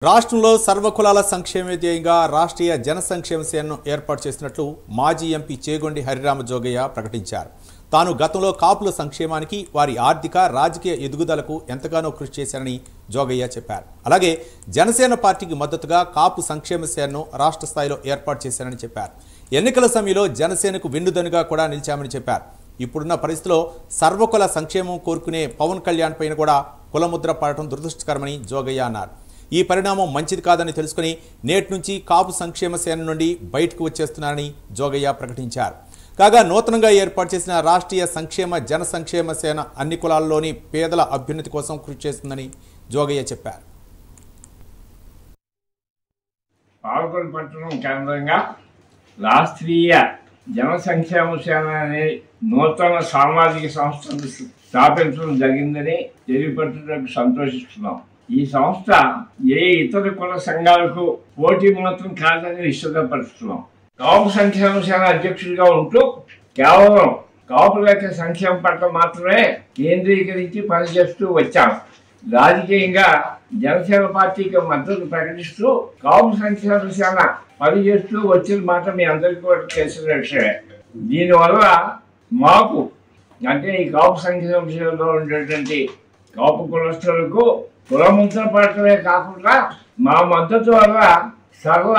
రాష్ట్రంలో సర్వకులాల సంక్షేమ ధ్యేయంగా రాష్ట్రీయ జన సంక్షేమ సేనను ఏర్పాటు చేసినట్లు మాజీ ఎంపీ చేగొండి హరిరామ జోగయ్య ప్రకటించారు. తాను గతంలో కాపుల సంక్షేమానికి, వారి ఆర్థిక, రాజకీయ ఎదుగుదలకు ఎంతగానో కృషి చేశారని జోగయ్య చెప్పారు. అలాగే జనసేన పార్టీకి మద్దతుగా కాపు సంక్షేమ సేనను రాష్ట్ర స్థాయిలో ఏర్పాటు చేశారని చెప్పారు. ఎన్నికల సమయంలో జనసేనకు వెన్నుదన్నుగా కూడా నిలిచామని చెప్పారు. ఇప్పుడున్న పరిస్థితిలో సర్వకుల సంక్షేమం కోరుకునే పవన్ కళ్యాణ్ పైన కూడా కులముద్ర పడటం దురదృష్టకరమని జోగయ్య అన్నారు. ఈ పరిణామం మంచిది కాదని తెలుసుకుని నేటి నుంచి కాపు సంక్షేమ సేన నుండి బయటకు వచ్చేస్తున్నారని జోగయ్య ప్రకటించారు. కాగా నూతనంగా ఏర్పాటు చేసిన రాష్ట్రీయ సంక్షేమ జన సంక్షేమ సేన అన్ని కులాల్లోని పేదల అభ్యున్నతి కోసం కృషి చేస్తుందని జోగయ్య చెప్పారు. పాలకొల్లు పట్టణం కేంద్రంగా రాష్ట్రీయ జన సంక్షేమ సేన అనే నూతన సామాజిక సంస్థను స్థాపించడం జరిగిందని తెలియపరచడానికి సంతోషిస్తున్నాం. ఈ సంస్థ ఏ ఇతర కుల సంఘాలకు పోటీ మాత్రం కాదని విశదపరుస్తున్నాం. కాపు సంక్షేమ సేన అధ్యక్షుడిగా ఉంటూ కేవలం కాపుల యొక్క సంక్షేమం పట్ల మాత్రమే కేంద్రీకరించి పనిచేస్తూ వచ్చాం. రాజకీయంగా జనసేన పార్టీకి మద్దతు ప్రకటిస్తూ కాపు సంక్షేమ సేన పనిచేస్తూ వచ్చిన మాట మీ అందరికీ కూడా తెలిసిన విషయమే. దీనివల్ల మాకు అంటే ఈ కాపు సంక్షేమ సేనలో ఉండేటువంటి కాపు కులస్తులకు కులముద్ర పడటమే కాకుండా మా మద్దతు వల్ల సర్వ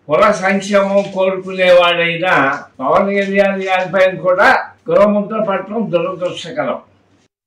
కుల సంక్షేమం కోరుకునేవాడైనా పవన్ కళ్యాణ్ గారి పైన కూడా కులముద్ర పడటం దురదృష్టకరం.